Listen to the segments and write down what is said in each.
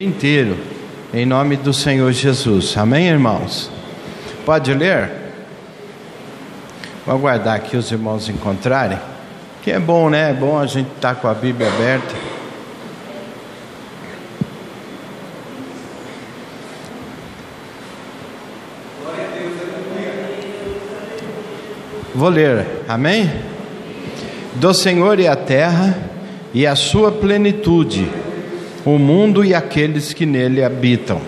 Inteiro, em nome do Senhor Jesus. Amém, irmãos? Pode ler? Vou aguardar aqui os irmãos encontrarem, que é bom, né? É bom a gente estar com a Bíblia aberta. Vou ler, amém? Do Senhor é a terra e a sua plenitude, o mundo e aqueles que nele habitam,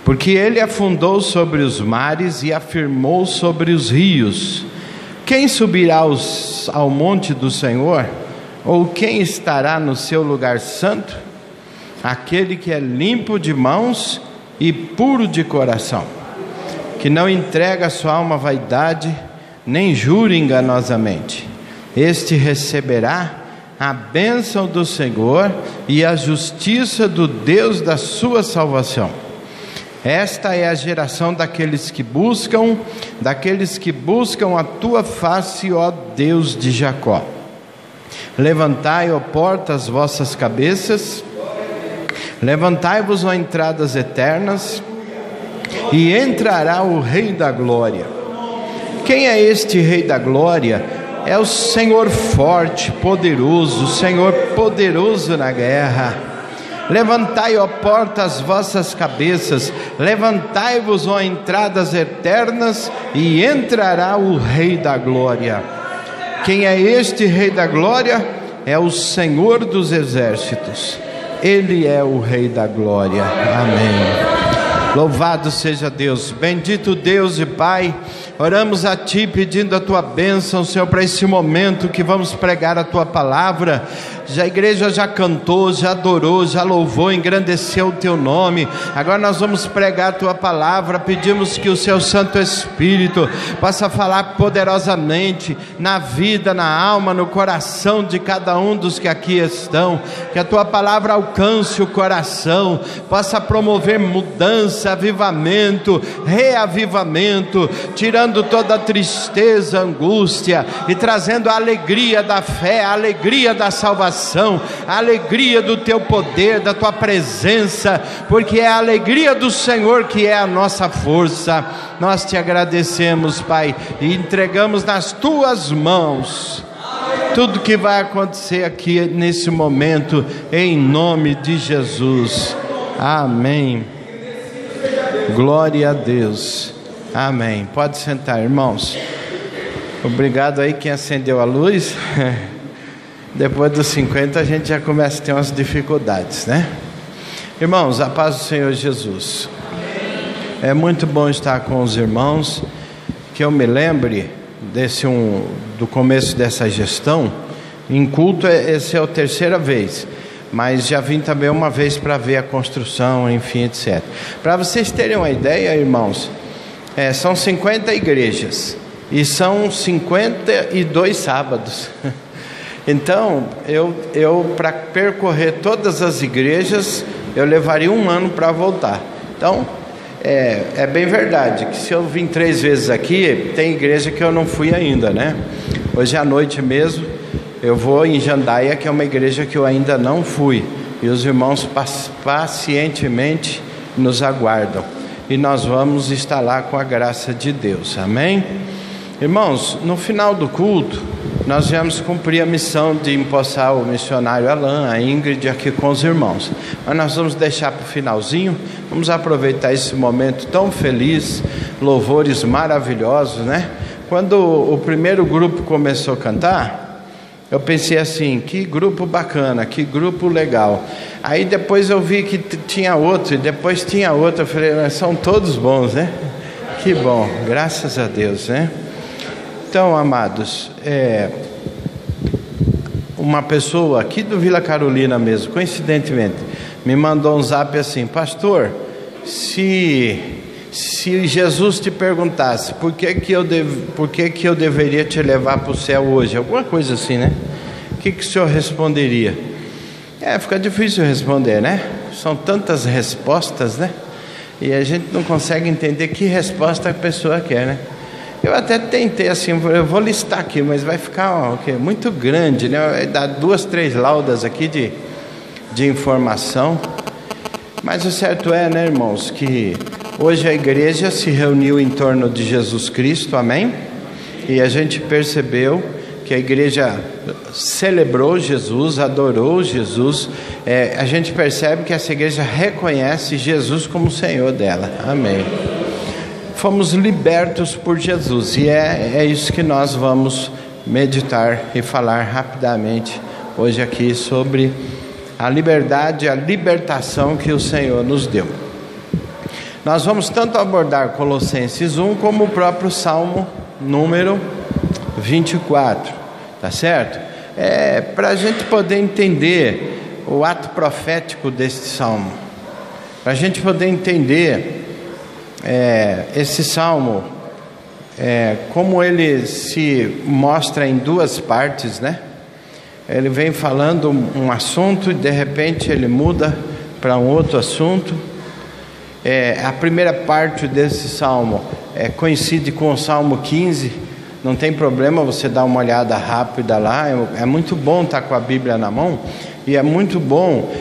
porque ele afundou sobre os mares e afirmou sobre os rios. Quem subirá ao monte do Senhor? Ou quem estará no seu lugar santo? Aquele que é limpo de mãos e puro de coração, que não entrega a sua alma à vaidade, nem jura enganosamente. Este receberá a bênção do Senhor e a justiça do Deus da sua salvação. Esta é a geração daqueles que buscam a tua face, ó Deus de Jacó. Levantai, ó portas, vossas cabeças, levantai-vos, ó entradas eternas, e entrará o Rei da Glória. Quem é este Rei da Glória? É o Senhor forte, poderoso, o Senhor poderoso na guerra. Levantai, ó portas, vossas cabeças, levantai-vos, ó entradas eternas, e entrará o Rei da Glória. Quem é este Rei da Glória? É o Senhor dos exércitos. Ele é o Rei da Glória. Amém. Louvado seja Deus. Bendito Deus e Pai, oramos a Ti pedindo a Tua bênção, Senhor, para esse momento que vamos pregar a Tua palavra. A igreja já cantou, já adorou, já louvou, engrandeceu o Teu nome. Agora nós vamos pregar a Tua palavra. Pedimos que o Seu Santo Espírito possa falar poderosamente na vida, na alma, no coração de cada um dos que aqui estão. Que a Tua palavra alcance o coração, possa promover mudança, avivamento, reavivamento, tirando toda a tristeza, angústia e trazendo a alegria da fé, a alegria da salvação, a alegria do Teu poder, da Tua presença, porque é a alegria do Senhor que é a nossa força. Nós Te agradecemos, Pai, e entregamos nas Tuas mãos tudo que vai acontecer aqui nesse momento, em nome de Jesus. Amém. Glória a Deus. Amém. Pode sentar, irmãos. Obrigado aí quem acendeu a luz. Depois dos 50 a gente já começa a ter umas dificuldades, né? Irmãos, a paz do Senhor Jesus. É muito bom estar com os irmãos. Que eu me lembre do começo dessa gestão. Em culto, essa é a terceira vez, mas já vim também uma vez para ver a construção, enfim, etc. Para vocês terem uma ideia, irmãos, são 50 igrejas e são 52 sábados. Então, eu para percorrer todas as igrejas, eu levaria um ano para voltar. Então, é bem verdade que se eu vim 3 vezes aqui, tem igreja que eu não fui ainda, né? Hoje à noite mesmo, eu vou em Jandaia, que é uma igreja que eu ainda não fui. E os irmãos pacientemente nos aguardam. E nós vamos estar lá com a graça de Deus. Amém? Irmãos, no final do culto, nós viemos cumprir a missão de empossar o missionário Alain, a Ingrid, aqui com os irmãos. Mas nós vamos deixar para o finalzinho. Vamos aproveitar esse momento tão feliz, louvores maravilhosos, né? Quando o primeiro grupo começou a cantar, eu pensei assim, que grupo bacana, que grupo legal. Aí depois eu vi que tinha outro, e depois tinha outro. Eu falei, mas são todos bons, né? Que bom, graças a Deus, né? Então, amados, uma pessoa aqui do Vila Carolina mesmo, coincidentemente, me mandou um zap assim: pastor, se Jesus te perguntasse por que eu deveria te levar para o céu hoje, alguma coisa assim, né? O que o senhor responderia? Fica difícil responder, né? São tantas respostas, né? E a gente não consegue entender que resposta a pessoa quer, né? Eu até tentei assim, eu vou listar aqui, mas vai ficar muito grande, né? Vai dar 2, 3 laudas aqui de informação. Mas o certo é, né, irmãos, que hoje a igreja se reuniu em torno de Jesus Cristo, amém? E a gente percebeu que a igreja celebrou Jesus, adorou Jesus. A gente percebe que essa igreja reconhece Jesus como Senhor dela, amém? Fomos libertos por Jesus, e é isso que nós vamos meditar e falar rapidamente hoje aqui sobre a liberdade, a libertação que o Senhor nos deu. Nós vamos tanto abordar Colossenses 1 como o próprio Salmo número 24, tá certo? Para a gente poder entender o ato profético deste Salmo, para a gente poder entender esse Salmo, como ele se mostra em duas partes, né? Ele vem falando um assunto e de repente ele muda para um outro assunto. A primeira parte desse salmo coincide com o Salmo 15. Não tem problema você dar uma olhada rápida lá. É muito bom estar com a Bíblia na mão, e é muito bom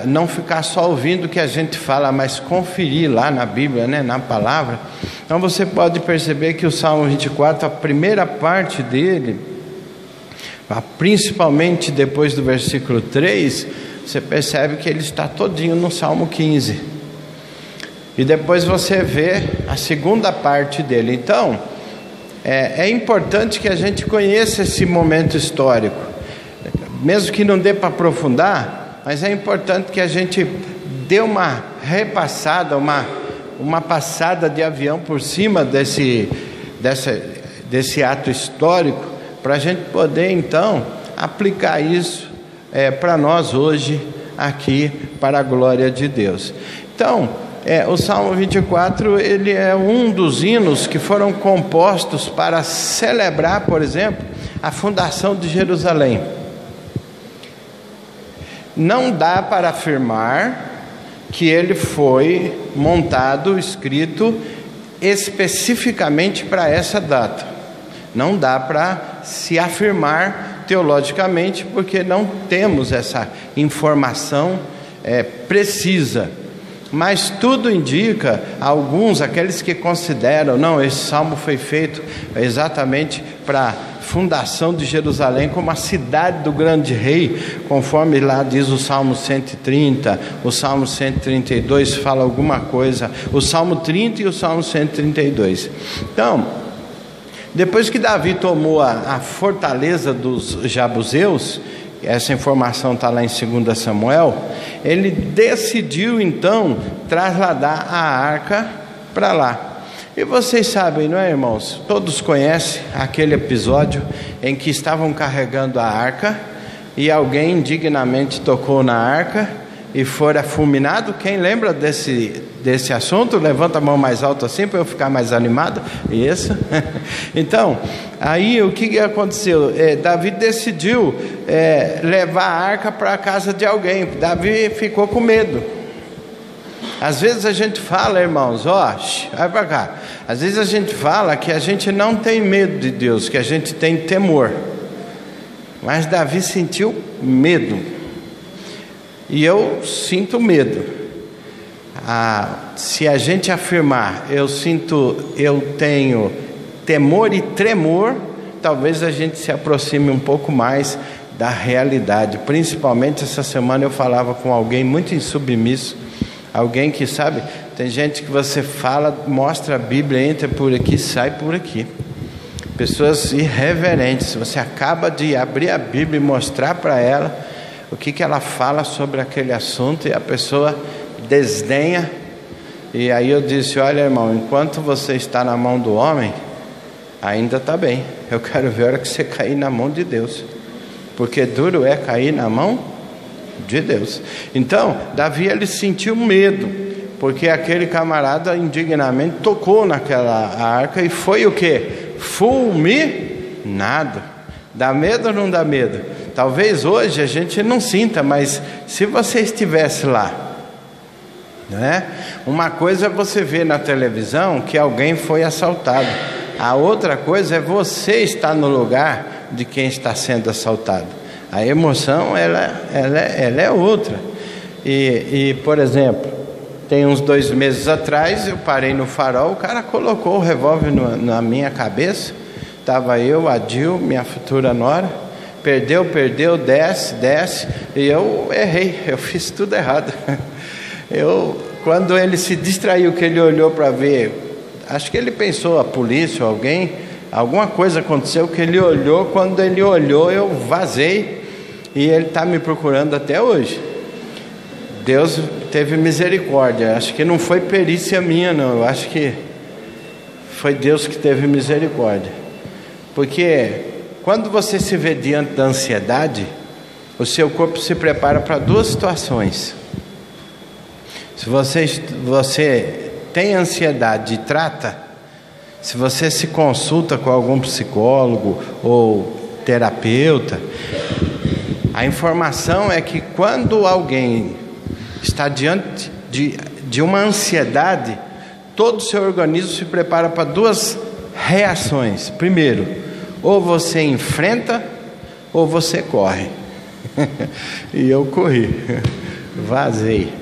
não ficar só ouvindo o que a gente fala, mas conferir lá na Bíblia, né, na palavra. Então você pode perceber que o Salmo 24, a primeira parte dele, principalmente depois do versículo 3, você percebe que ele está todinho no Salmo 15. E depois você vê a segunda parte dele. Então, é importante que a gente conheça esse momento histórico, mesmo que não dê para aprofundar, mas é importante que a gente dê uma repassada, uma passada de avião por cima desse ato histórico, para a gente poder então aplicar isso para nós hoje aqui, para a glória de Deus. Então, o Salmo 24, ele é um dos hinos que foram compostos para celebrar, por exemplo, a fundação de Jerusalém. Não dá para afirmar que ele foi montado, escrito especificamente para essa data. Não dá para se afirmar teologicamente, porque não temos essa informação precisa. Mas tudo indica, aqueles que consideram, não, esse salmo foi feito exatamente para a fundação de Jerusalém como a cidade do grande rei, conforme lá diz o Salmo 130, o Salmo 132 fala alguma coisa, o Salmo 30 e o Salmo 132. Então, depois que Davi tomou a fortaleza dos Jebuseus, essa informação está lá em 2 Samuel, ele decidiu então trasladar a arca para lá. E vocês sabem, não é, irmãos? Todos conhecem aquele episódio em que estavam carregando a arca e alguém indignamente tocou na arca e fora fulminado. Quem lembra desse assunto? Levanta a mão mais alto assim para eu ficar mais animado. Isso. Então, aí o que aconteceu? Davi decidiu levar a arca para a casa de alguém. Davi ficou com medo. Às vezes a gente fala, irmãos, vai para cá. Às vezes a gente fala que a gente não tem medo de Deus, que a gente tem temor. Mas Davi sentiu medo. E eu sinto medo. Se a gente afirmar, eu tenho temor e tremor, talvez a gente se aproxime um pouco mais da realidade. Principalmente essa semana eu falava com alguém muito insubmisso, alguém que sabe, tem gente que você fala, mostra a Bíblia, entra por aqui, sai por aqui. Pessoas irreverentes, você acaba de abrir a Bíblia e mostrar para ela o que ela fala sobre aquele assunto e a pessoa desdenha. E aí eu disse, olha, irmão, enquanto você está na mão do homem, ainda está bem. Eu quero ver a hora que você cair na mão de Deus, porque duro é cair na mão de Deus. Então, Davi, ele sentiu medo, porque aquele camarada indignamente tocou naquela arca e foi o quê? Fulminado. Dá medo ou não dá medo? Talvez hoje a gente não sinta, mas se você estivesse lá, né? Uma coisa é você ver na televisão que alguém foi assaltado, a outra coisa é você estar no lugar de quem está sendo assaltado. A emoção ela é outra. E por exemplo, Tem uns 2 meses atrás, eu parei no farol, o cara colocou o revólver na minha cabeça. Estava eu, a Dil, minha futura nora. Perdeu, desce. E eu errei, eu fiz tudo errado. Quando ele se distraiu, que ele olhou para ver, acho que ele pensou, a polícia ou alguma coisa aconteceu, que ele olhou. Quando ele olhou, eu vazei. E ele está me procurando até hoje. Deus teve misericórdia. Acho que não foi perícia minha, não. Eu acho que foi Deus que teve misericórdia. Porque quando você se vê diante da ansiedade, o seu corpo se prepara para 2 situações. Se você tem ansiedade e trata, se você se consulta com algum psicólogo ou terapeuta, a informação é que quando alguém está diante de uma ansiedade, todo o seu organismo se prepara para 2 reações. Primeiro, ou você enfrenta ou você corre. E eu corri, vazei,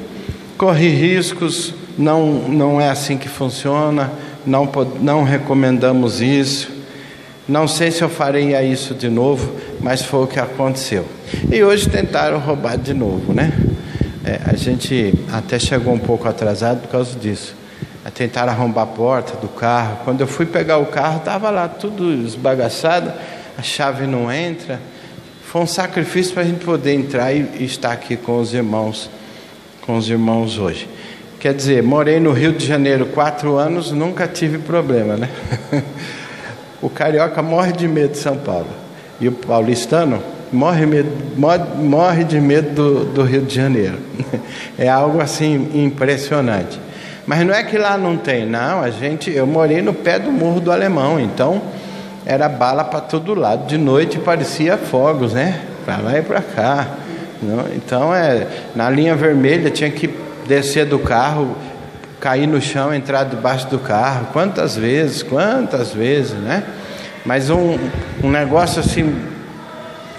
corri riscos. Não é assim que funciona, não recomendamos isso. Não sei se eu faria isso de novo, mas foi o que aconteceu. E hoje tentaram roubar de novo, né? A gente até chegou um pouco atrasado por causa disso. Tentaram arrombar a porta do carro. Quando eu fui pegar o carro, estava lá tudo esbagaçado, a chave não entra. Foi um sacrifício para a gente poder entrar e estar aqui com os irmãos hoje. Quer dizer, morei no Rio de Janeiro 4 anos, nunca tive problema, né? O carioca morre de medo de São Paulo, e o paulistano morre de medo do Rio de Janeiro. É algo assim impressionante. Mas não é que lá não tem, não. Eu morei no pé do Morro do Alemão, então era bala para todo lado. De noite parecia fogos, né? Para lá e para cá. Então na linha vermelha tinha que descer do carro, cair no chão, entrar debaixo do carro. Quantas vezes, né? Mas um negócio assim,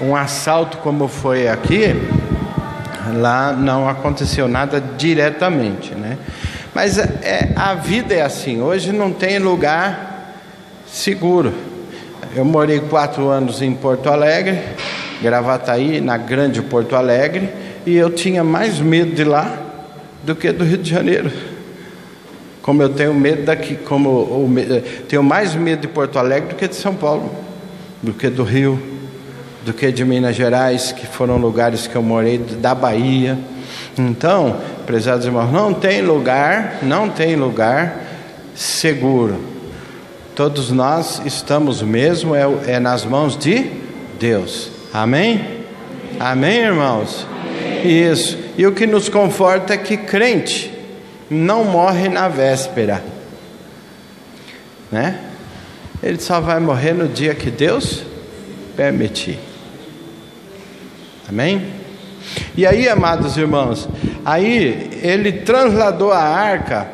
um assalto como foi aqui, lá não aconteceu nada diretamente, né? Mas a vida é assim. Hoje não tem lugar seguro. Eu morei 4 anos em Porto Alegre, Gravataí, na grande Porto Alegre, e eu tinha mais medo de lá do que do Rio de Janeiro. Como eu tenho medo daqui, tenho mais medo de Porto Alegre do que de São Paulo, do que do Rio, do que de Minas Gerais, que foram lugares que eu morei, da Bahia. Então, prezados irmãos, não tem lugar seguro. Todos nós estamos mesmo nas mãos de Deus. Amém? Amém, irmãos? Amém. Isso. E o que nos conforta é que crente não morre na véspera, né? Ele só vai morrer no dia que Deus permitir. Amém? E aí, amados irmãos, aí ele trasladou a arca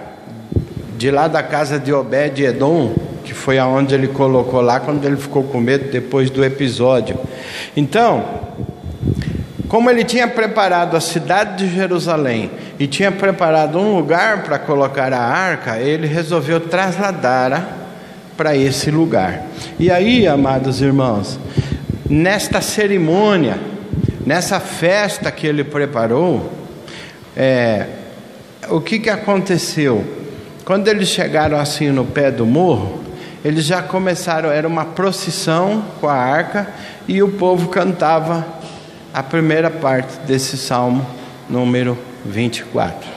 de lá da casa de Obed-Edom, que foi aonde ele colocou lá quando ele ficou com medo depois do episódio. Então, como ele tinha preparado a cidade de Jerusalém e tinha preparado um lugar para colocar a arca, ele resolveu trasladá-la para esse lugar. E aí, amados irmãos, nesta cerimônia, nessa festa que ele preparou, o que aconteceu? Quando eles chegaram assim no pé do morro, eles já começaram, era uma procissão com a arca, e o povo cantava a primeira parte desse salmo número 24.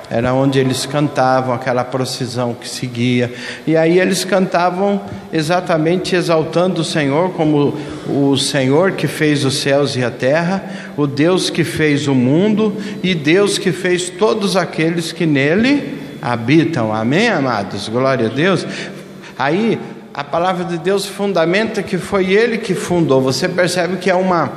Era onde eles cantavam, aquela procissão que seguia. E aí eles cantavam exatamente exaltando o Senhor como o Senhor que fez os céus e a terra, o Deus que fez o mundo e Deus que fez todos aqueles que nele habitam. Amém, amados? Glória a Deus. Aí a palavra de Deus fundamenta que foi Ele que fundou. Você percebe que é uma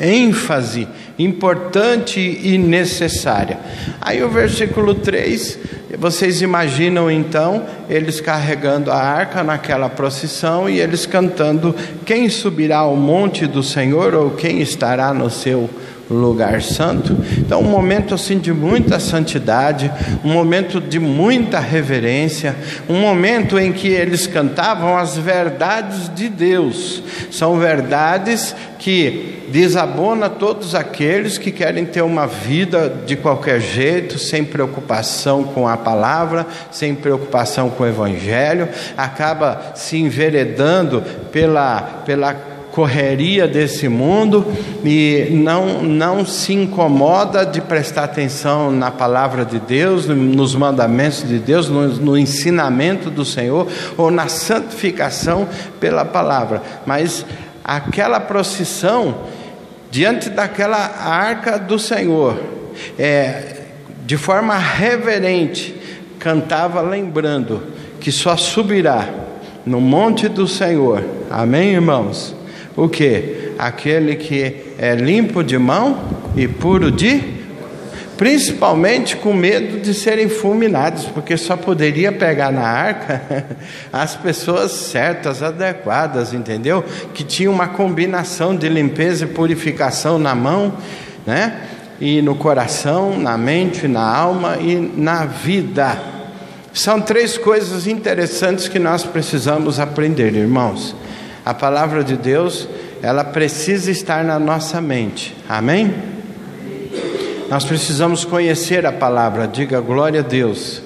ênfase importante e necessária. Aí o versículo 3, vocês imaginam então eles carregando a arca naquela procissão e eles cantando: quem subirá ao monte do Senhor, ou quem estará no seu lugar santo. Então, um momento assim de muita santidade, um momento de muita reverência, um momento em que eles cantavam as verdades de Deus. São verdades que desabona todos aqueles que querem ter uma vida de qualquer jeito, sem preocupação com a palavra, sem preocupação com o evangelho, acaba se enveredando pela correria desse mundo e não se incomoda de prestar atenção na palavra de Deus, nos mandamentos de Deus, no ensinamento do Senhor ou na santificação pela palavra. Mas aquela procissão diante daquela arca do Senhor, de forma reverente, cantava lembrando que só subirá no monte do Senhor, amém, irmãos? O que? Aquele que é limpo de mão e puro de... Principalmente com medo de serem fulminados, porque só poderia pegar na arca as pessoas certas, adequadas, entendeu? Que tinham uma combinação de limpeza e purificação na mão, né? E no coração, na mente, na alma e na vida. São 3 coisas interessantes que nós precisamos aprender, irmãos. A palavra de Deus, ela precisa estar na nossa mente, amém? Nós precisamos conhecer a palavra, diga glória a Deus.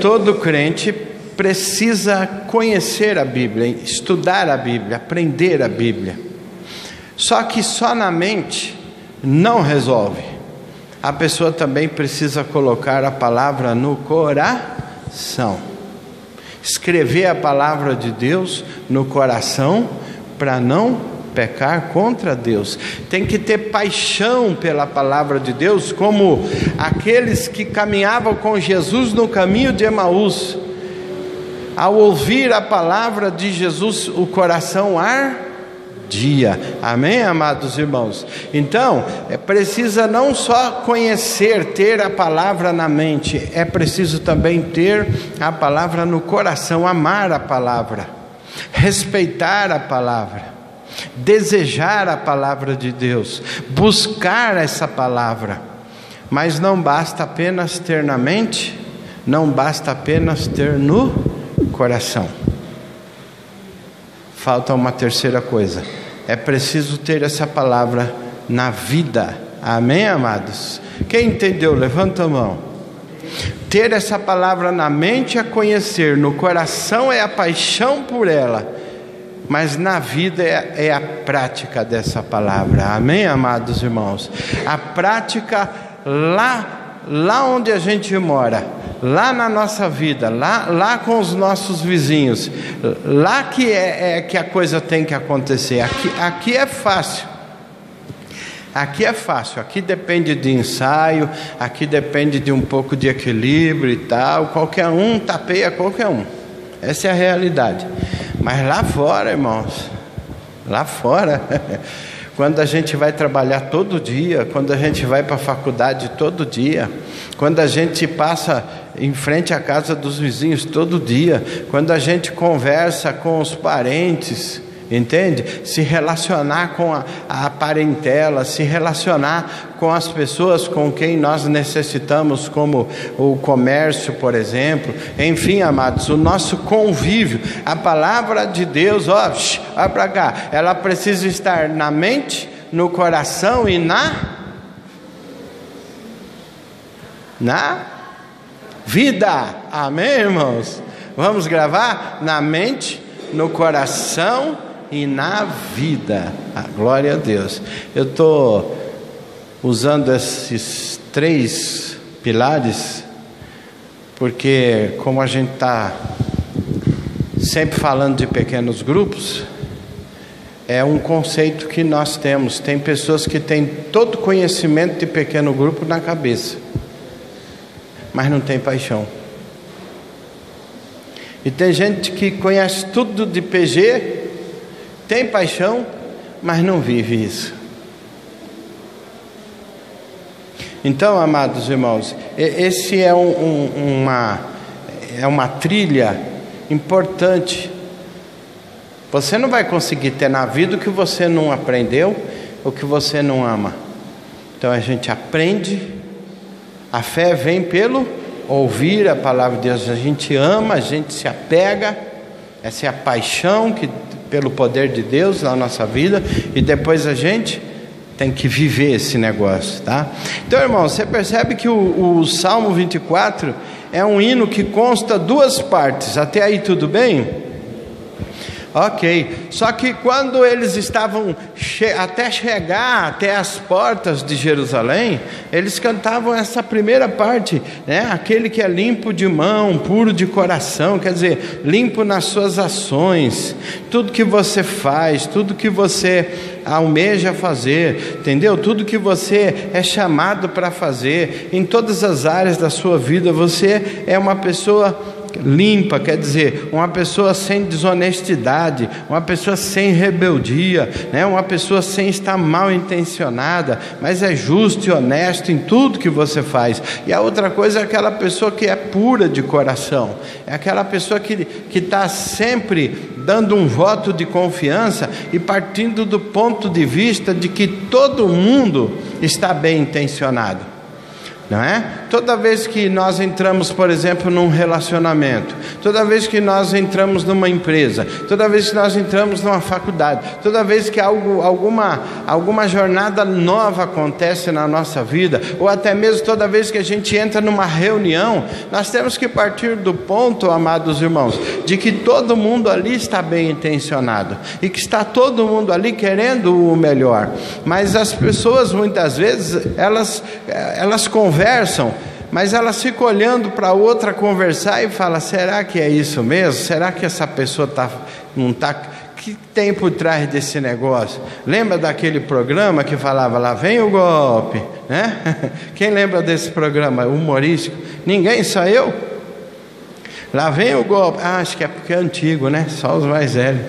Todo crente precisa conhecer a Bíblia, estudar a Bíblia, aprender a Bíblia. Só que só na mente não resolve. A pessoa também precisa colocar a palavra no coração. Escrever a palavra de Deus no coração para não pecar contra Deus. Tem que ter paixão pela palavra de Deus, como aqueles que caminhavam com Jesus no caminho de Emaús. Ao ouvir a palavra de Jesus, o coração ardia. Amém, amados irmãos? Então, precisa não só conhecer, ter a palavra na mente, é preciso também ter a palavra no coração, amar a palavra, respeitar a palavra, desejar a palavra de Deus, buscar essa palavra. Mas não basta apenas ter na mente, não basta apenas ter no coração. Falta uma terceira coisa: é preciso ter essa palavra na vida. Amém, amados? Quem entendeu, levanta a mão. Ter essa palavra na mente é conhecer, no coração é a paixão por ela, mas na vida é a prática dessa palavra. Amém, amados irmãos? A prática lá onde a gente mora, lá na nossa vida, lá com os nossos vizinhos, lá que a coisa tem que acontecer. Aqui é fácil. Aqui é fácil, aqui depende de ensaio, aqui depende de um pouco de equilíbrio e tal. Qualquer um tapeia qualquer um. Essa é a realidade. Mas lá fora, irmãos, lá fora, quando a gente vai trabalhar todo dia, quando a gente vai para a faculdade todo dia, quando a gente passa em frente à casa dos vizinhos todo dia, quando a gente conversa com os parentes, entende? Se relacionar com a parentela, se relacionar com as pessoas com quem nós necessitamos, como o comércio, por exemplo. Enfim, amados, o nosso convívio, a palavra de Deus, olha para cá, ela precisa estar na mente, no coração e na vida. Amém, irmãos? Vamos gravar? Na mente, no coração e na vida. Glória a Deus. Eu estou usando esses 3 pilares porque, como a gente está sempre falando de pequenos grupos, é um conceito que nós temos. Tem pessoas que têm todo conhecimento de pequeno grupo na cabeça, mas não tem paixão. E tem gente que conhece tudo de PG, tem paixão, mas não vive isso. Então, amados irmãos, esse é uma trilha importante. Você não vai conseguir ter na vida o que você não aprendeu, o que você não ama. Então a gente aprende, a fé vem pelo ouvir a palavra de Deus, a gente ama, a gente se apega, essa é a paixão pelo poder de Deus na nossa vida, e depois a gente tem que viver esse negócio, tá? Então, irmão, você percebe que o Salmo 24 é um hino que consta duas partes, até aí tudo bem? Ok, só que quando eles estavam até chegar até as portas de Jerusalém, eles cantavam essa primeira parte, né? Aquele que é limpo de mão, puro de coração, quer dizer, limpo nas suas ações, tudo que você faz, tudo que você almeja fazer, entendeu? Tudo que você é chamado para fazer, em todas as áreas da sua vida, você é uma pessoa limpa, quer dizer, uma pessoa sem desonestidade, uma pessoa sem rebeldia, né? Uma pessoa sem estar mal intencionada, mas é justo e honesto em tudo que você faz. E a outra coisa é aquela pessoa que é pura de coração, é aquela pessoa que está sempre dando um voto de confiança e partindo do ponto de vista de que todo mundo está bem intencionado. Não é? Toda vez que nós entramos, por exemplo, num relacionamento, toda vez que nós entramos numa empresa, toda vez que nós entramos numa faculdade, toda vez que alguma jornada nova acontece na nossa vida, ou até mesmo toda vez que a gente entra numa reunião, nós temos que partir do ponto, amados irmãos, de que todo mundo ali está bem intencionado e que está todo mundo ali querendo o melhor. Mas as pessoas muitas vezes elas conversam, mas elas ficam olhando para outra conversar e falam: será que é isso mesmo? Será que essa pessoa não está? Que tem por trás desse negócio? Lembra daquele programa que falava lá vem o golpe, né? Quem lembra desse programa humorístico? Ninguém, só eu? Lá vem o golpe. Acho que é porque é antigo, né? Só os mais velhos.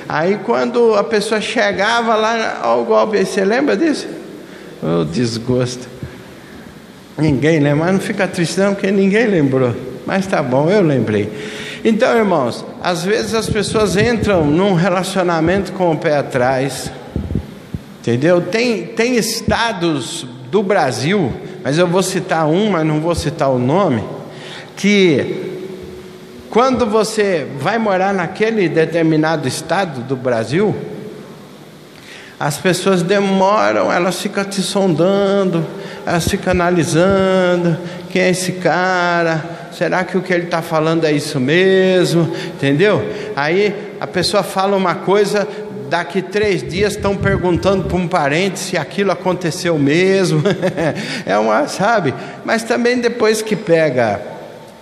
Aí quando a pessoa chegava lá, ó o golpe, aí você lembra disso? Oh, desgosto. Ninguém lembra, mas não fica triste não, porque ninguém lembrou. Mas tá bom, eu lembrei. Então, irmãos, às vezes as pessoas entram num relacionamento com o pé atrás, entendeu? Tem estados do Brasil, mas eu vou citar um, mas não vou citar o nome, que quando você vai morar naquele determinado estado do Brasil, as pessoas demoram, elas ficam te sondando, elas ficam analisando, quem é esse cara, será que o que ele está falando é isso mesmo, entendeu? Aí a pessoa fala uma coisa, daqui 3 dias estão perguntando para um parente se aquilo aconteceu mesmo, sabe? Mas também depois que pega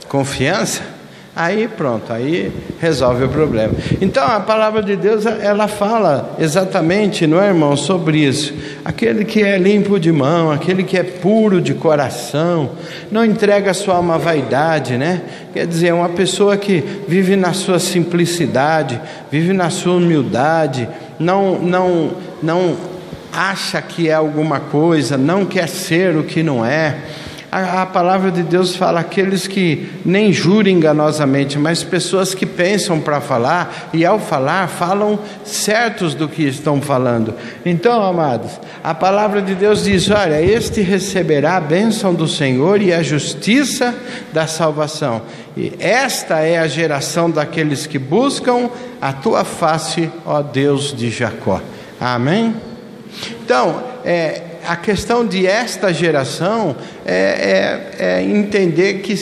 confiança, aí pronto, aí resolve o problema. Então a palavra de Deus, ela fala exatamente, não é, irmão, sobre isso. Aquele que é limpo de mão, aquele que é puro de coração, não entrega a sua alma à vaidade, né? Quer dizer, uma pessoa que vive na sua simplicidade, vive na sua humildade, não acha que é alguma coisa, não quer ser o que não é. A palavra de Deus fala aqueles que nem juram enganosamente, mas pessoas que pensam para falar e ao falar, falam certos do que estão falando. Então, amados, a palavra de Deus diz: olha, este receberá a bênção do Senhor e a justiça da salvação. E esta é a geração daqueles que buscam a tua face, ó Deus de Jacó. Amém? Então, a questão de esta geração é entender que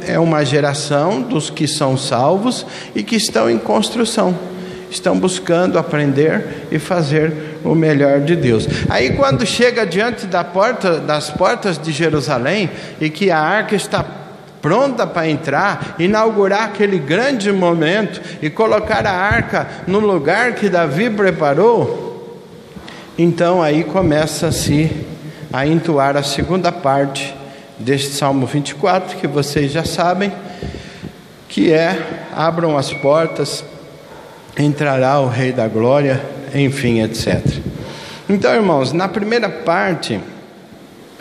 é uma geração dos que são salvos e que estão em construção, estão buscando aprender e fazer o melhor de Deus. Aí quando chega diante das portas de Jerusalém e que a arca está pronta para entrar, inaugurar aquele grande momento e colocar a arca no lugar que Davi preparou, então aí começa-se a entoar a segunda parte deste Salmo 24, que vocês já sabem, que é: abram as portas, entrará o Rei da Glória, enfim, etc. Então, irmãos, na primeira parte,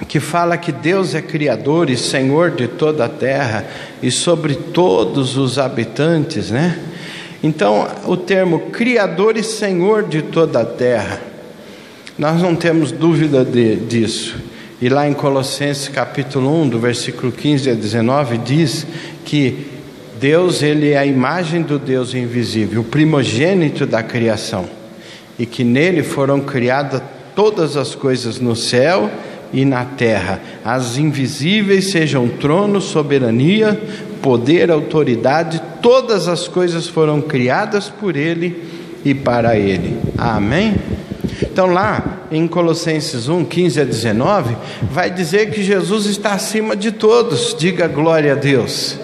que fala que Deus é Criador e Senhor de toda a terra e sobre todos os habitantes, né? Então, o termo Criador e Senhor de toda a terra, Nós não temos dúvida disso. E lá em Colossenses capítulo 1, do versículo 15 a 19, diz que Deus, Ele é a imagem do Deus invisível, o primogênito da criação, e que nele foram criadas todas as coisas no céu e na terra, as invisíveis, sejam trono, soberania, poder, autoridade, todas as coisas foram criadas por Ele e para Ele. Amém? Então lá em Colossenses 1, 15 a 19, vai dizer que Jesus está acima de todos. Diga glória a Deus.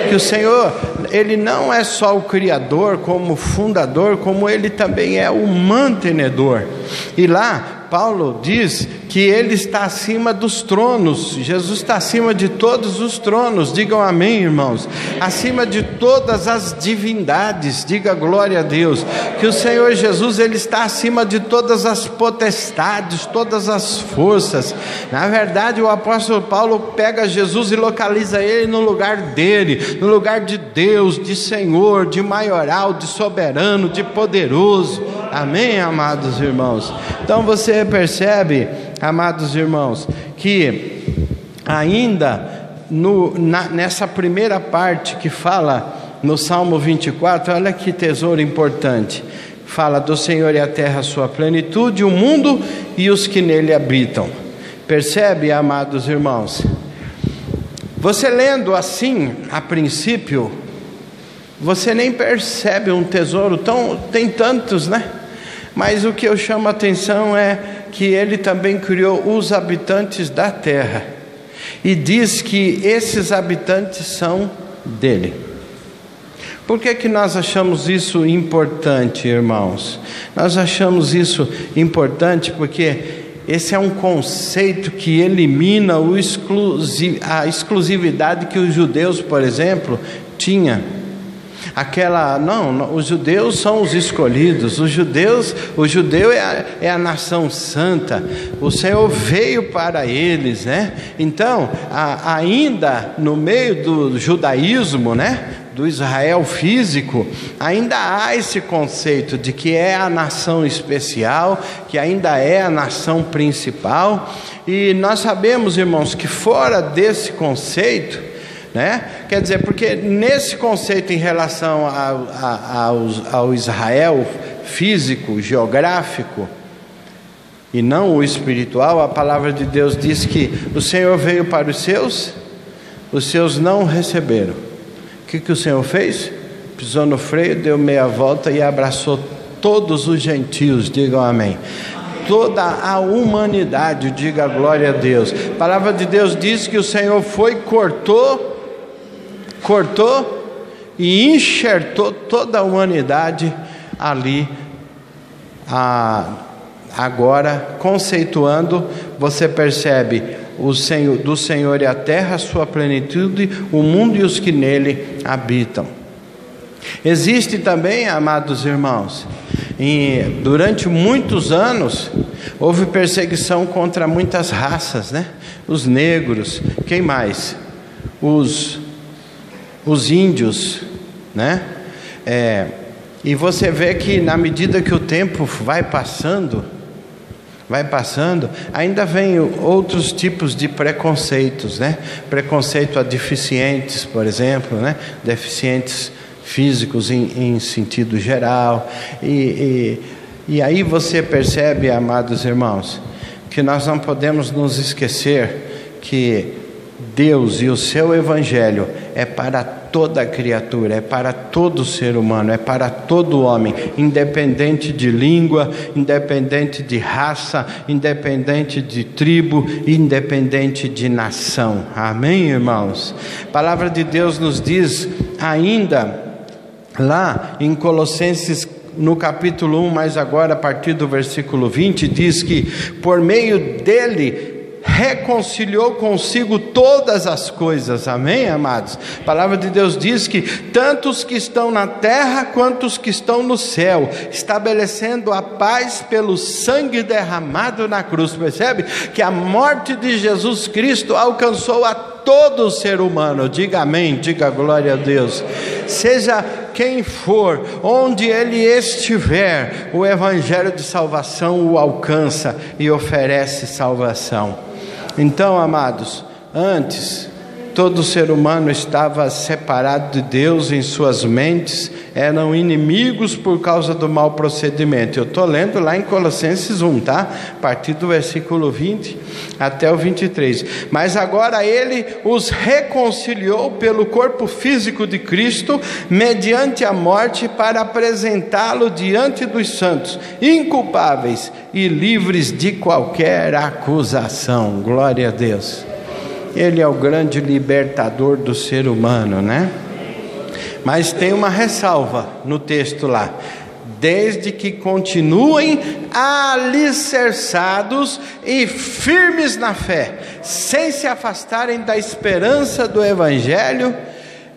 Que o Senhor, Ele não é só o Criador, como fundador, como Ele também é o mantenedor. E lá Paulo diz que Ele está acima dos tronos. Jesus está acima de todos os tronos. Digam amém, irmãos. Acima de todas as divindades. Diga glória a Deus. Que o Senhor Jesus, Ele está acima de todas as potestades, todas as forças. Na verdade, o apóstolo Paulo pega Jesus e localiza Ele no lugar dele, no lugar de Deus, de Senhor, de maioral, de soberano, de poderoso. Amém, amados irmãos? Então você percebe, amados irmãos, que ainda nessa primeira parte que fala no Salmo 24, olha que tesouro importante. Fala do Senhor e a terra, a sua plenitude, o mundo e os que nele habitam. Percebe, amados irmãos? Você lendo assim, a princípio, você nem percebe um tesouro tem tantos, né? Mas o que eu chamo a atenção é que Ele também criou os habitantes da terra. E diz que esses habitantes são dele. Por que nós achamos isso importante, irmãos? Nós achamos isso importante porque esse é um conceito que elimina a exclusividade que os judeus, por exemplo, tinham. Os judeus são os escolhidos, o judeu é a nação santa, o Senhor veio para eles, né? Então, ainda no meio do judaísmo, né? Do Israel físico, ainda há esse conceito de que é a nação especial, que ainda é a nação principal, e nós sabemos, irmãos, que fora desse conceito, né? Quer dizer, porque nesse conceito em relação ao Israel físico, geográfico, e não o espiritual, a palavra de Deus diz que o Senhor veio para os seus não receberam. O que o Senhor fez? Pisou no freio, deu meia volta e abraçou todos os gentios. Digam amém. Toda a humanidade, diga glória a Deus. A palavra de Deus diz que o Senhor cortou e enxertou toda a humanidade ali. Agora, conceituando, você percebe do Senhor e a terra, a sua plenitude, o mundo e os que nele habitam. Existe também, amados irmãos, durante muitos anos houve perseguição contra muitas raças, né? Os negros, quem mais? Os índios, né? E você vê que na medida que o tempo vai passando, ainda vem outros tipos de preconceitos, né? Preconceito a deficientes, por exemplo, né? Deficientes físicos em sentido geral. E aí você percebe, amados irmãos, que nós não podemos nos esquecer que Deus e o seu Evangelho é para toda criatura, é para todo ser humano, é para todo homem, independente de língua, independente de raça, independente de tribo, independente de nação. Amém, irmãos? A palavra de Deus nos diz ainda lá em Colossenses, no capítulo 1, mas agora a partir do versículo 20, diz que por meio dele reconciliou consigo todas as coisas. Amém, amados? A palavra de Deus diz que tanto os que estão na terra quanto os que estão no céu, estabelecendo a paz pelo sangue derramado na cruz. Percebe que a morte de Jesus Cristo alcançou a todo ser humano. Diga amém, diga glória a Deus. Seja quem for, onde ele estiver, o evangelho de salvação o alcança e oferece salvação. Então, amados, antes todo ser humano estava separado de Deus em suas mentes, eram inimigos por causa do mau procedimento. Eu estou lendo lá em Colossenses 1, tá? A partir do versículo 20 até o 23. Mas agora ele os reconciliou pelo corpo físico de Cristo, mediante a morte, para apresentá-lo diante dos santos, inculpáveis e livres de qualquer acusação. Glória a Deus. Ele é o grande libertador do ser humano, né? Mas tem uma ressalva no texto lá: desde que continuem alicerçados e firmes na fé, sem se afastarem da esperança do evangelho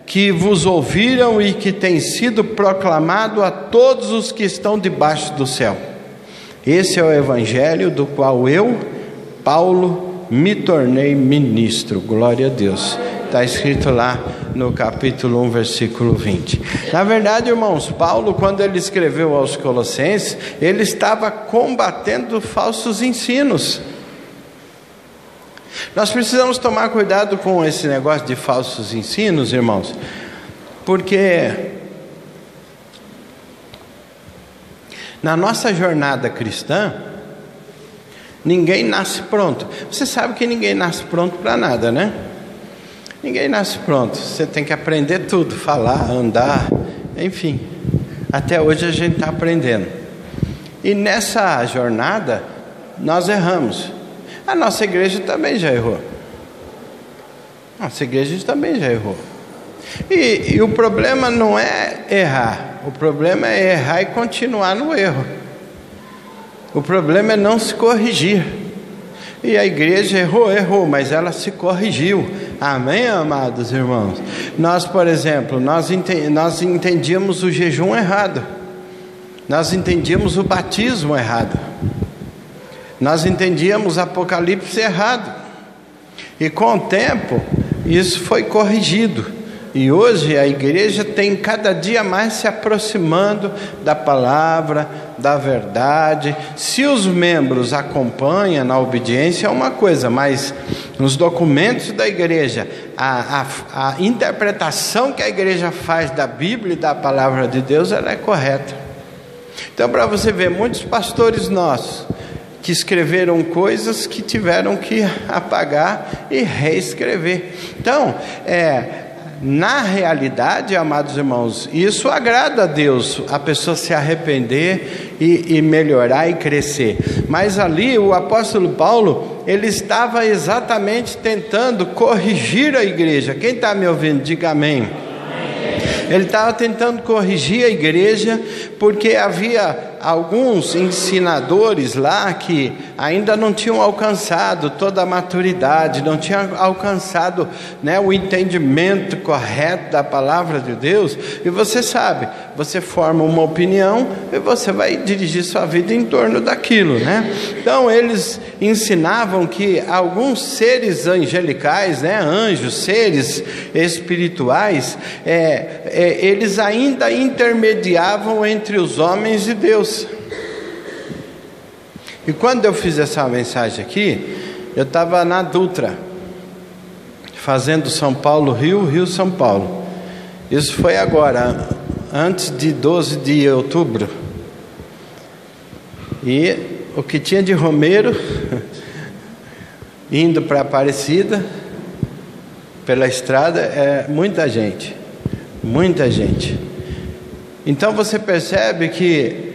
que vos ouviram e que tem sido proclamado a todos os que estão debaixo do céu. Esse é o evangelho do qual eu, Paulo, me tornei ministro. Glória a Deus. Está escrito lá no capítulo 1, versículo 20. Na verdade, irmãos, Paulo, quando ele escreveu aos Colossenses, ele estava combatendo falsos ensinos. Nós precisamos tomar cuidado com esse negócio de falsos ensinos, irmãos, porque na nossa jornada cristã, ninguém nasce pronto. Você sabe que ninguém nasce pronto para nada, né? Ninguém nasce pronto. Você tem que aprender tudo, falar, andar, enfim. Até hoje a gente está aprendendo. E nessa jornada, nós erramos. A nossa igreja também já errou. Nossa igreja também já errou. E o problema não é errar. O problema é errar e continuar no erro. O problema é não se corrigir. E a igreja errou, mas ela se corrigiu. Amém, amados irmãos? Nós, por exemplo, nós entendíamos o jejum errado. Nós entendíamos o batismo errado. Nós entendíamos Apocalipse errado. E com o tempo, isso foi corrigido. E hoje a igreja tem cada dia mais se aproximando da palavra, da verdade. Se os membros acompanham na obediência é uma coisa, mas nos documentos da igreja, a interpretação que a igreja faz da Bíblia e da palavra de Deus, ela é correta. Então, para você ver, muitos pastores nossos que escreveram coisas que tiveram que apagar e reescrever. Então, na realidade, amados irmãos, isso agrada a Deus, a pessoa se arrepender e melhorar e crescer. Mas ali o apóstolo Paulo, ele estava exatamente tentando corrigir a igreja. Quem está me ouvindo, diga amém. Ele estava tentando corrigir a igreja, porque havia alguns ensinadores lá que ainda não tinham alcançado toda a maturidade, não tinham alcançado, né, o entendimento correto da palavra de Deus. E você sabe, você forma uma opinião e você vai dirigir sua vida em torno daquilo, né? Então eles ensinavam que alguns seres angelicais, né, anjos, seres espirituais, eles ainda intermediavam entre os homens e Deus. E quando eu fiz essa mensagem aqui, eu estava na Dutra, fazendo São Paulo, Rio, São Paulo. Isso foi agora, antes de 12 de outubro. E o que tinha de romeiro indo para Aparecida pela estrada é muita gente. Muita gente. Então você percebe que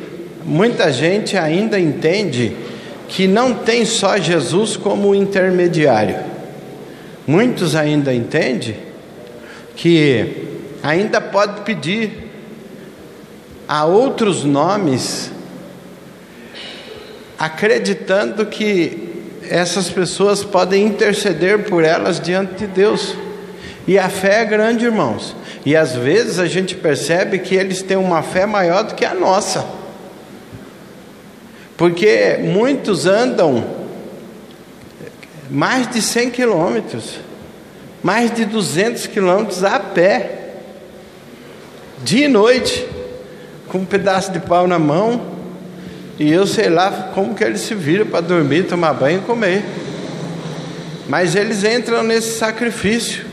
muita gente ainda entende que não tem só Jesus como intermediário. Muitos ainda entendem que ainda pode pedir a outros nomes, acreditando que essas pessoas podem interceder por elas diante de Deus. E a fé é grande, irmãos. E às vezes a gente percebe que eles têm uma fé maior do que a nossa. Porque muitos andam mais de 100 quilômetros, mais de 200 quilômetros a pé, dia e noite, com um pedaço de pau na mão, e eu sei lá como que eles se viram para dormir, tomar banho e comer. Mas eles entram nesse sacrifício.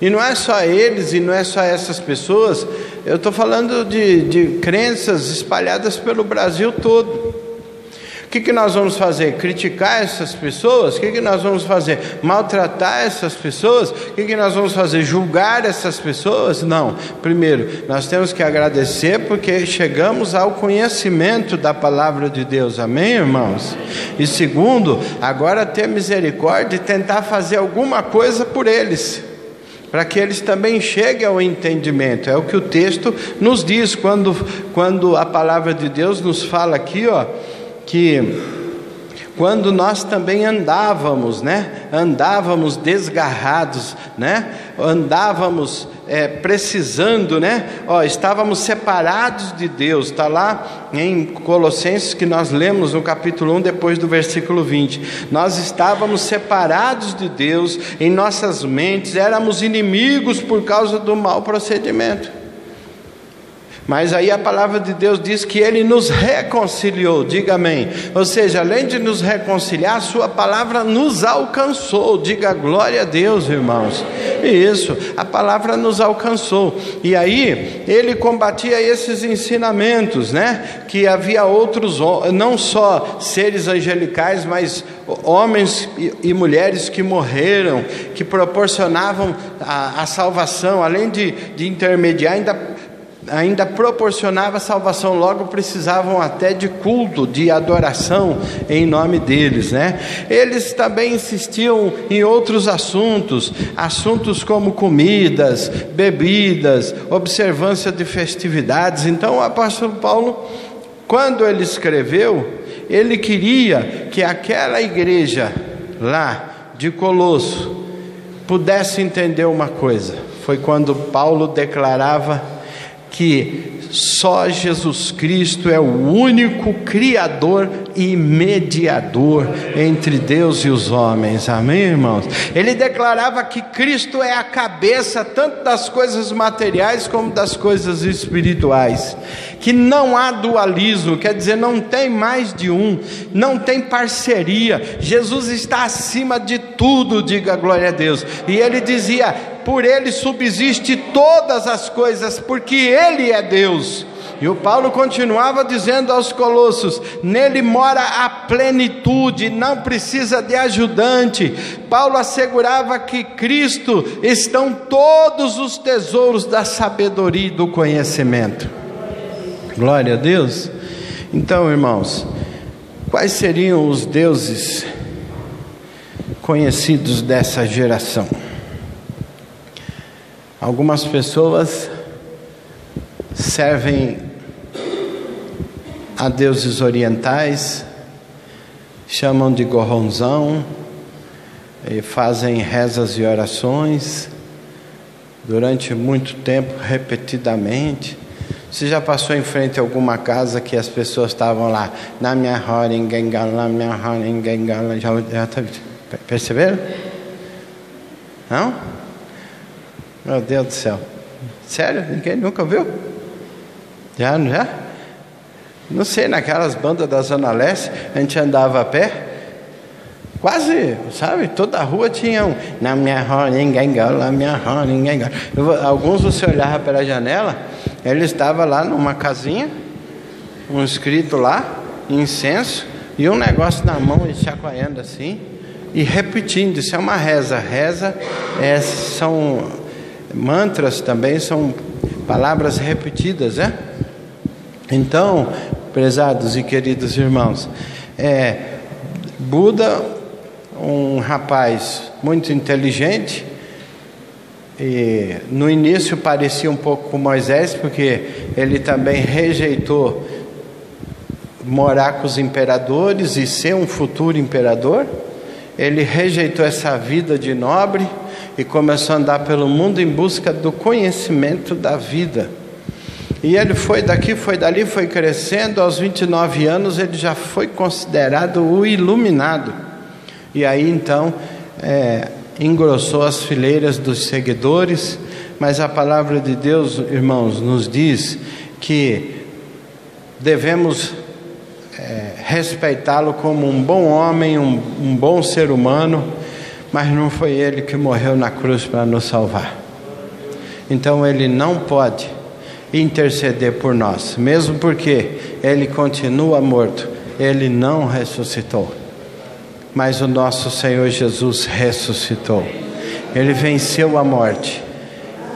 E não é só eles, e não é só essas pessoas. Eu estou falando de crenças espalhadas pelo Brasil todo. O que nós vamos fazer? Criticar essas pessoas? O que nós vamos fazer? Maltratar essas pessoas? O que nós vamos fazer? Julgar essas pessoas? Não. Primeiro, nós temos que agradecer porque chegamos ao conhecimento da palavra de Deus. Amém, irmãos? E segundo, agora ter misericórdia e tentar fazer alguma coisa por eles, para que eles também cheguem ao entendimento. É o que o texto nos diz, quando a palavra de Deus nos fala aqui, que quando nós também andávamos, andávamos desgarrados, andávamos precisando, estávamos separados de Deus. Está lá em Colossenses, que nós lemos no capítulo 1, depois do versículo 20. Nós estávamos separados de Deus em nossas mentes, éramos inimigos por causa do mau procedimento. Mas aí a palavra de Deus diz que Ele nos reconciliou, diga amém. Ou seja, além de nos reconciliar, a sua palavra nos alcançou, diga glória a Deus, irmãos. Isso, a palavra nos alcançou. E aí, Ele combatia esses ensinamentos, que havia outros, não só seres angelicais, mas homens e mulheres que morreram, que proporcionavam a salvação, além de intermediar, ainda proporcionava salvação. Logo precisavam até de culto, de adoração em nome deles, Eles também insistiam em outros assuntos como comidas, bebidas, observância de festividades. Então o apóstolo Paulo, quando ele escreveu, ele queria que aquela igreja lá de Colosso pudesse entender uma coisa. Foi quando Paulo declarava que só Jesus Cristo é o único Criador e mediador entre Deus e os homens. Amém, irmãos? Ele declarava que Cristo é a cabeça tanto das coisas materiais como das coisas espirituais, que não há dualismo, quer dizer, não tem mais de um, não tem parceria. Jesus está acima de tudo, diga glória a Deus. E ele dizia: por Ele subsiste todas as coisas, porque Ele é Deus. E o Paulo continuava dizendo aos Colossos: nele mora a plenitude, não precisa de ajudante. Paulo assegurava que Cristo estão todos os tesouros da sabedoria e do conhecimento. Glória a Deus. Então, irmãos, quais seriam os deuses conhecidos dessa geração? Algumas pessoas servem a deuses orientais, chamam de gorronzão, e fazem rezas e orações durante muito tempo, repetidamente. Você já passou em frente a alguma casa que as pessoas estavam lá, na minha hora, em Gengala, na minha hora, em Gengala, já perceberam? Não? Meu Deus do céu. Sério? Ninguém nunca viu? Já? Não sei, naquelas bandas da Zona Leste, a gente andava a pé, quase, sabe, toda a rua tinha um, na minha hora, ninguém gola, na minha hora, ninguém gola. Alguns você olhava pela janela, ele estava lá numa casinha, um escrito lá, incenso, e um negócio na mão, e chacoalhando assim, e repetindo. Isso é uma reza. Reza são mantras também, são palavras repetidas, Então, prezados e queridos irmãos, Buda, um rapaz muito inteligente, e no início parecia um pouco com Moisés, porque ele também rejeitou morar com os imperadores e ser um futuro imperador. Ele rejeitou essa vida de nobre e começou a andar pelo mundo em busca do conhecimento da vida. E ele foi daqui, foi dali, foi crescendo. Aos 29 anos ele já foi considerado o iluminado. E aí então engrossou as fileiras dos seguidores. Mas a palavra de Deus, irmãos, nos diz que devemos respeitá-lo como um bom homem, um bom ser humano, mas não foi ele que morreu na cruz para nos salvar. Então ele não pode interceder por nós, mesmo porque ele continua morto, ele não ressuscitou. Mas o nosso Senhor Jesus ressuscitou, ele venceu a morte.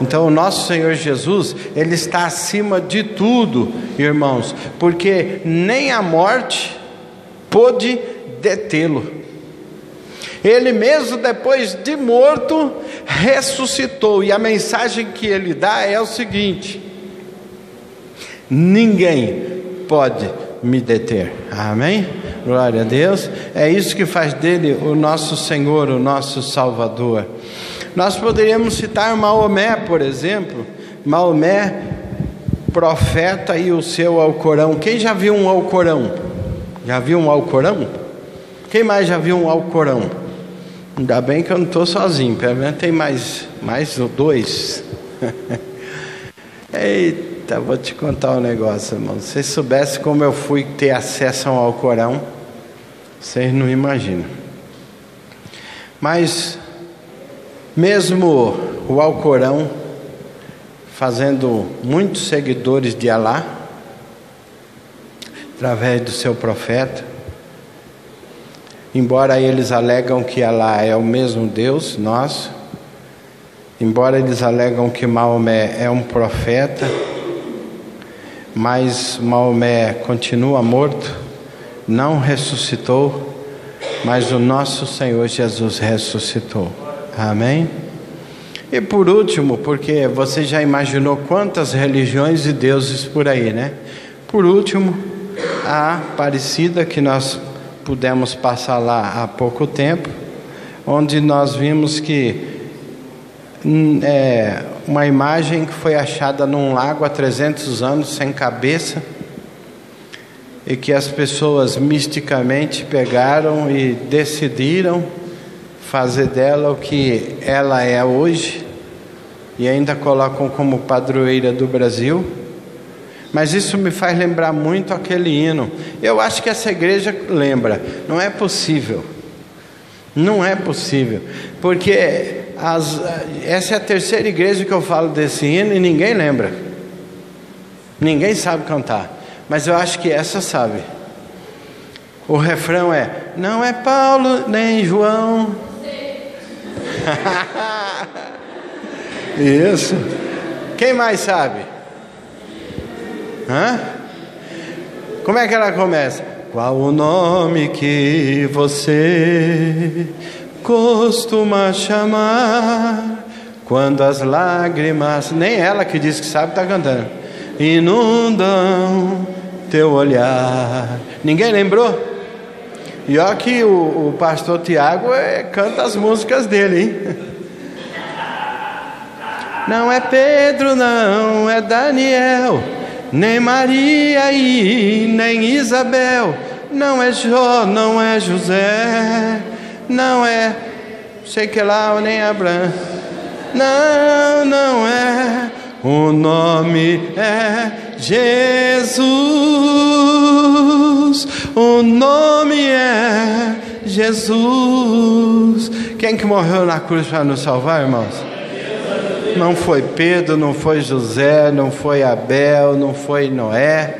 Então o nosso Senhor Jesus, ele está acima de tudo, irmãos, porque nem a morte pôde detê-lo. Ele mesmo depois de morto ressuscitou, e a mensagem que ele dá é o seguinte: ninguém pode me deter. Amém? Glória a Deus. É isso que faz dele o nosso Senhor, o nosso Salvador. Nós poderíamos citar Maomé, por exemplo. Maomé, profeta, e o seu Alcorão. Quem já viu um Alcorão? Já viu um Alcorão? Quem mais já viu um Alcorão? Ainda bem que eu não estou sozinho, pelo menos tem mais dois. Eita, vou te contar um negócio, irmão. Se vocês soubessem como eu fui ter acesso ao Alcorão, vocês não imaginam. Mas mesmo o Alcorão fazendo muitos seguidores de Alá, através do seu profeta, embora eles alegam que Alá é o mesmo Deus nosso, embora eles alegam que Maomé é um profeta, mas Maomé continua morto, não ressuscitou, mas o nosso Senhor Jesus ressuscitou. Amém? E por último, porque você já imaginou quantas religiões e deuses por aí, né? Por último, a Aparecida, que nós pudemos passar lá há pouco tempo, onde nós vimos que uma imagem que foi achada num lago há 300 anos, sem cabeça, e que as pessoas misticamente pegaram e decidiram fazer dela o que ela é hoje, e ainda colocam como padroeira do Brasil. Mas isso me faz lembrar muito aquele hino. Eu acho que essa igreja lembra. Não é possível. Não é possível. Porque essa é a terceira igreja que eu falo desse hino e ninguém lembra. Ninguém sabe cantar. Mas eu acho que essa sabe. O refrão é: não é Paulo nem João. Isso. Quem mais sabe? Como é que ela começa? Qual o nome que você costuma chamar quando as lágrimas, nem ela que diz que sabe está cantando, inundam teu olhar? Ninguém lembrou? E olha que o pastor Tiago canta as músicas dele, hein? Não é Pedro, não é Daniel, nem Maria e nem Isabel, não é Jó, não é José, não é sei que lá, nem Abraão, não é. O nome é Jesus, o nome é Jesus. Quem que morreu na cruz para nos salvar, irmãos? Não foi Pedro, não foi José, não foi Abel, não foi Noé.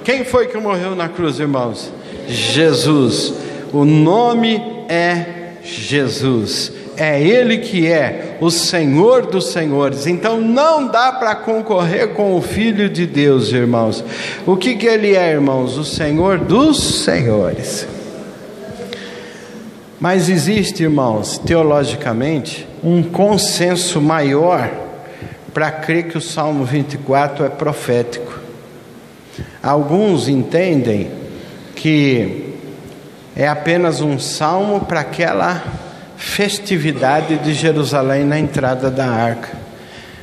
Quem foi que morreu na cruz, irmãos? Jesus. O nome é Jesus. É Ele que é o Senhor dos Senhores. Então não dá para concorrer com o Filho de Deus, irmãos. O que Ele é, irmãos? O Senhor dos Senhores. Mas existe, irmãos, teologicamente, um consenso maior para crer que o Salmo 24 é profético. Alguns entendem que é apenas um salmo para aquela festividade de Jerusalém na entrada da arca.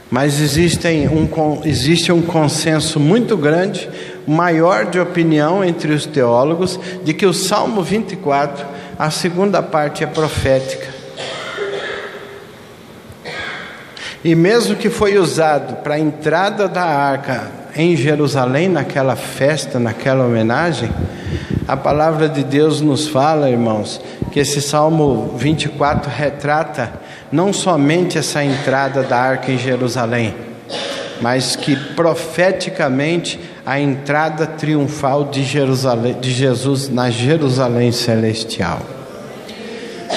Mas existe um consenso muito grande, maior de opinião entre os teólogos, de que o Salmo 24, a segunda parte é profética. E mesmo que foi usado para a entrada da arca em Jerusalém, naquela festa, naquela homenagem, a palavra de Deus nos fala, irmãos, que esse Salmo 24 retrata não somente essa entrada da arca em Jerusalém, mas que profeticamente a entrada triunfal de Jesus na Jerusalém celestial.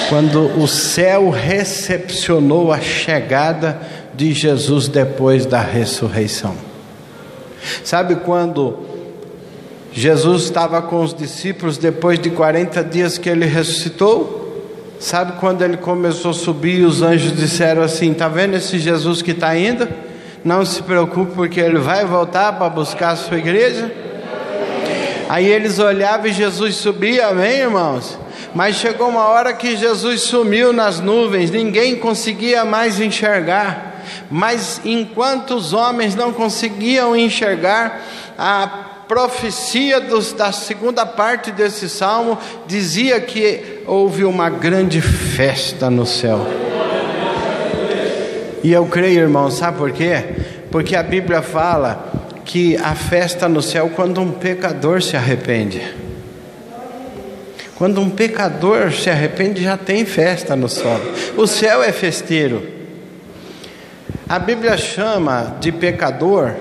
Quando o céu recepcionou a chegada de Jesus depois da ressurreição. Sabe quando Jesus estava com os discípulos depois de 40 dias que ele ressuscitou? Sabe quando ele começou a subir e os anjos disseram assim: está vendo esse Jesus que está indo? Não se preocupe, porque ele vai voltar para buscar a sua igreja. Aí eles olhavam e Jesus subia, amém, irmãos? Mas chegou uma hora que Jesus sumiu nas nuvens, ninguém conseguia mais enxergar. Mas enquanto os homens não conseguiam enxergar, a profecia da segunda parte desse salmo dizia que houve uma grande festa no céu. E eu creio, irmão, sabe por quê? Porque a Bíblia fala que a festa no céu quando um pecador se arrepende. Quando um pecador se arrepende, já tem festa no céu. O céu é festeiro. A Bíblia chama de pecador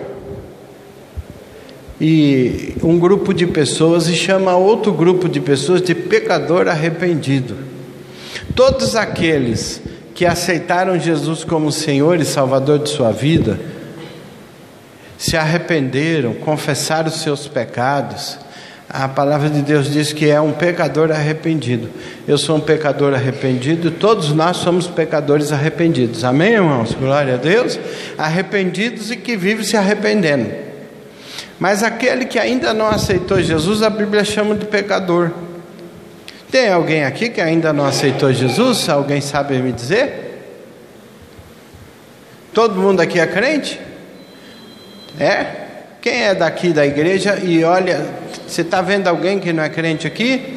e um grupo de pessoas, e chama outro grupo de pessoas de pecador arrependido. Todos aqueles que aceitaram Jesus como Senhor e Salvador de sua vida, se arrependeram, confessaram os seus pecados. A palavra de Deus diz que é um pecador arrependido. Eu sou um pecador arrependido, todos nós somos pecadores arrependidos, amém, irmãos? Glória a Deus. Arrependidos e que vivem se arrependendo. Mas aquele que ainda não aceitou Jesus, a Bíblia chama de pecador. Tem alguém aqui que ainda não aceitou Jesus? Alguém sabe me dizer? Todo mundo aqui é crente? É? Quem é daqui da igreja e olha, você está vendo alguém que não é crente aqui?